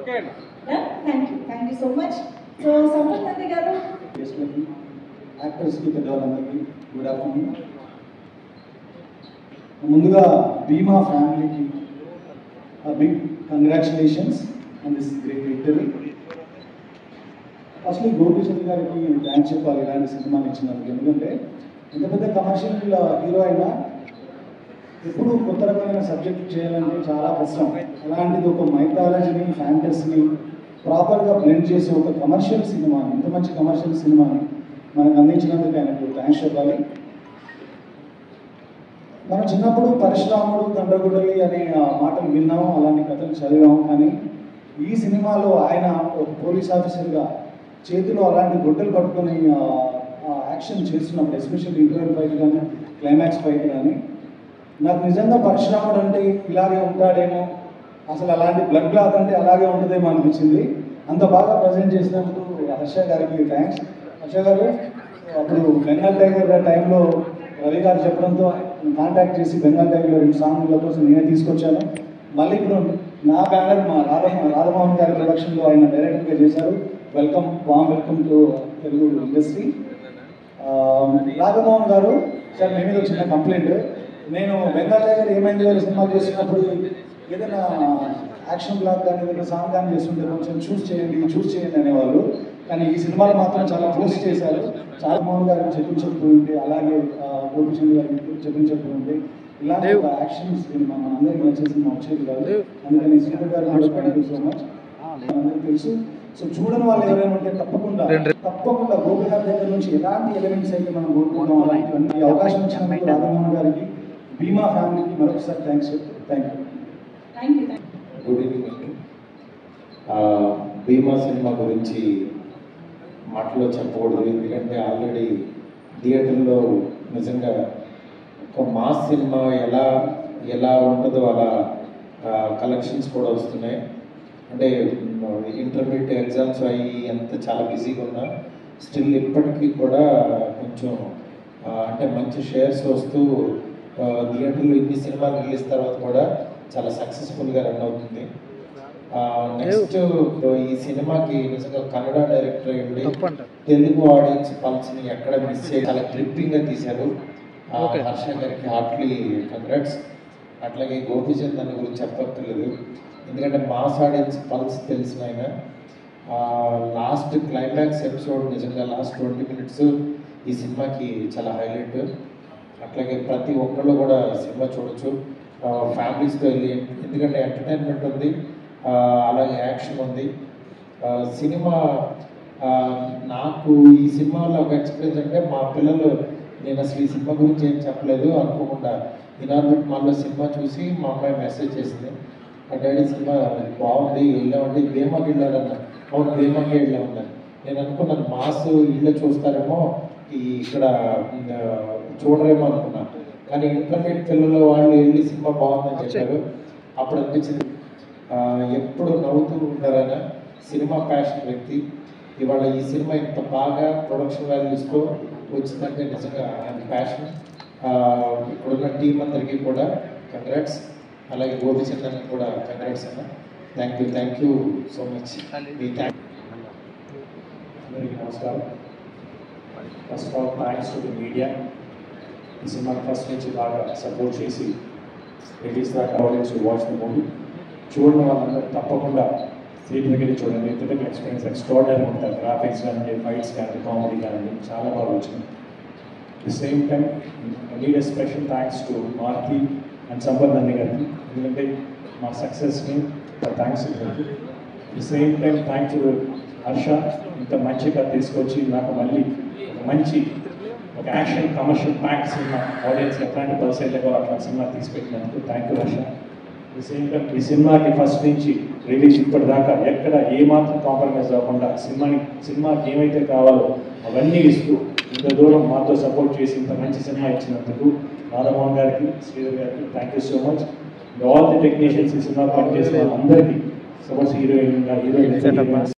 Thank you so much. So Sampath Nandi garu, actors కి పెద్దవాళ్ళందరికీ good afternoon. ముందుగా భీమా ఫ్యామిలీకి big congratulations on this great victory. Firstly Gopichand గారికి థ్యాంక్స్ చెప్పాలి ఇలాంటి సినిమాని ఇచ్చినందుకు. ఎందుకంటే ఎంత పెద్ద కమర్షియల్ హీరో అయినా ఎప్పుడు కొత్త రకమైన సబ్జెక్ట్ చేయాలంటే చాలా కష్టం. అలాంటిది ఒక మైథాలజీని ఫ్యాంటసీని ప్రాపర్గా బ్లెండ్ చేసి ఒక కమర్షియల్ సినిమాని, ఇంత మంచి కమర్షియల్ సినిమాని మనకు అందించినందుకు ఆయనకు థ్యాంక్స్ చెప్పాలి. మనం చిన్నప్పుడు పరశురాముడు దండగుడలి అనే మాటలు విన్నాము, అలాంటి కథలు చదివాము. కానీ ఈ సినిమాలో ఆయన ఒక పోలీస్ ఆఫీసర్గా చేతిలో అలాంటి గొడ్డలు పట్టుకొని యాక్షన్ చేస్తున్నప్పుడు, ఎస్పెషల్లీ ఇంటర్వెల్ ఫైట్ కానీ క్లైమాక్స్ ఫైట్ కానీ, నాకు నిజంగా పరశురాముడు అంటే ఇలాగే ఉంటాడేమో, అసలు అలాంటి బ్లడ్ క్లాత్ అంటే అలాగే ఉంటుందేమో అనిపించింది. అంత బాగా ప్రజెంట్ చేసినందుకు హర్ష గారికి థ్యాంక్స్. హర్ష గారు అప్పుడు బెంగాల్ టైగర్ టైంలో రవి గారు చెప్పడంతో కాంటాక్ట్ చేసి బెంగాల్ టైగర్లో 2 సాంగ్ల కోసం నేనే తీసుకొచ్చాను. మళ్ళీ ఇప్పుడు నా బ్యానర్ మా రాధమోహన్ గారి ప్రొడక్షన్లో ఆయన డైరెక్టర్గా చేశారు. Warm welcome to Telugu industry. Radhamohan గారు, సార్ మీ మీద చిన్న కంప్లైంట్. నేను బెంగాల్ టైగర్ ఏమైంది వాళ్ళ సినిమాలు చేస్తున్నప్పుడు ఏదైనా యాక్షన్ బ్లాక్ కానీ ఏదైనా సాంగ్ కానీ చేస్తుంటే కొంచెం చూస్ చేయండి అనేవాళ్ళు. కానీ ఈ సినిమాలు మాత్రం చాలా పోస్ట్ చేశారు. చాలా మోహన్ గారికి చెప్పించకపోయింది, అలాగే గోపిచంద్ గారికి చెప్పించకపోయింది. ఇలాంటి ఒక యాక్షన్ సినిమా మన అందరికీ నచ్చే సినిమా వచ్చేది కాదు. అందుకని శ్రీధర్ గారు థ్యాంక్ యూ సో మచ్. అందరికీ తెలుసు. సో చూడని వాళ్ళు ఎవరైనా ఉంటే తప్పకుండా గోపి గారి దగ్గర నుంచి ఎలాంటి ఎలిమెంట్స్ అయితే మనం కోరుకుంటాం అలాంటివన్నీ ఈ అవకాశం ఇచ్చినందుకు రాధమోహన్ గారికి, భీమా ఫ్యామిలీకి మరొకసారి thanks. Thank you. Good evening అండి. భీమా సినిమా గురించి మాటలో చెప్పకూడదు, ఎందుకంటే ఆల్రెడీ థియేటర్లో నిజంగా ఒక మాస్ సినిమా ఎలా ఉంటుందో అలా కలెక్షన్స్ కూడా వస్తున్నాయి. అంటే ఇంటర్మీడియట్ ఎగ్జామ్స్ అయ్యి ఎంత చాలా బిజీగా ఉన్నా స్టిల్ ఇప్పటికీ కూడా కొంచెం అంటే మంచి షేర్స్ వస్తూ థియేటర్లో ఇన్ని సినిమాలు రిలీజ్ తర్వాత కూడా చాలా సక్సెస్ఫుల్గా రన్ అవుతుంది. నెక్స్ట్ ఈ సినిమాకి నిజంగా కన్నడ డైరెక్టర్ అయ్యండి, తెలుగు ఆడియన్స్ పల్స్ని ఎక్కడ మిస్ చేసి చాలా గ్రిప్పింగ్గా తీశారు. హర్ష గారికి హార్ట్లీ కంగ్రాట్స్. అట్లాగే గోపిచంద్ అన్న గురించి చెప్పక్కర్లేదు, ఎందుకంటే మాస్ ఆడియన్స్ పల్స్ తెలిసిన ఆయన. లాస్ట్ క్లైమాక్స్ ఎపిసోడ్ నిజంగా లాస్ట్ 20 minutes ఈ సినిమాకి చాలా హైలైట్. అట్లాగే ప్రతి ఒక్కళ్ళు కూడా సినిమా చూడొచ్చు ఫ్యామిలీస్తో వెళ్ళి, ఎందుకంటే ఎంటర్టైన్మెంట్ ఉంది, అలాగే యాక్షన్ ఉంది. సినిమా నాకు ఈ సినిమాలో ఒక ఎక్స్పీరియన్స్ అంటే మా పిల్లలు, నేను అసలు ఈ సినిమా గురించి ఏం చెప్పలేదు అనుకోకుండా ఇనార్బిట్ మాల్లో సినిమా చూసి మా అమ్మాయి మెసేజ్ చేసింది, డాడీ సినిమా బాగుంది వెళ్ళామండి, భీమాకి వెళ్ళాడన్నా. అవును భీమాకి వెళ్ళామన్నా. నేను అనుకున్నాను మాస్ ఇళ్ళే చూస్తారేమో, ఇక్కడ చూడరేమో అనుకున్నాను. కానీ ఇంటర్మీడియట్ పిల్లలు వాళ్ళు వెళ్ళి సినిమా బాగుందని చెప్పారు. అప్పుడు అనిపించింది ఎప్పుడు నవ్వుతూ ఉంటారైనా సినిమా ప్యాషన్ వ్యక్తి. ఇవాళ ఈ సినిమా ఇంత బాగా ప్రొడక్షన్ వాల్యూస్తో వచ్చిందంటే నిజంగా ఆయన ప్యాషన్. ఇప్పుడున్న టీం అందరికీ కూడా కంగ్రాట్స్, అలాగే గోపిచందన్ కూడా కంగ్రాట్స్ అన్న. Thank you so much. అందరికీ నమస్కారం. First of all thanks to the media. ఈ సినిమాకి ఫస్ట్ నుంచి బాగా సపోర్ట్ చేసి రిలీజ్ దాకా audience to watch the movie. చూడడం వాళ్ళందరూ తప్పకుండా థియేటర్కి వెళ్ళి చూడండి. థియేటర్ ఎక్స్పీరియన్స్ ఎక్స్ట్రాడినరీ ఉంటుంది. గ్రాఫిక్స్ కానివ్వండి, ఫైట్స్ కానీ, కామెడీ కానివ్వండి, చాలా బాగా వచ్చింది. The same time need a special thanks to Maruthi and Sampath Nandi గారికి, ఎందుకంటే మా సక్సెస్ని థ్యాంక్స్ ఇవ్వండి. The same time thanks to Harsha, ఇంత మంచిగా తీసుకొచ్చి నాకు మళ్ళీ ఒక యాక్షన్ కమర్షియల్ ప్యాక్ సినిమా ఆడియన్స్ ఎట్లాంటి పల్స్ అయితే అట్లా సినిమా తీసుకెట్టినందుకు thank you Harsha. The same time ఈ సినిమాకి ఫస్ట్ నుంచి రిలీజ్ ఇప్పటిదాకా ఎక్కడ ఏమాత్రం కాంప్రమైజ్ అవ్వకుండా సినిమాకి ఏమైతే కావాలో అవన్నీ ఇస్తూ ఇంత దూరం మాతో సపోర్ట్ చేసి ఇంత మంచి సినిమా ఇచ్చినందుకు రాధమోహన్ గారికి, శ్రీధర్ గారికి thank you so much. All the technicians ఈ సినిమా పనిచేసిన అందరికీ, సపోజ్ హీరోయిన్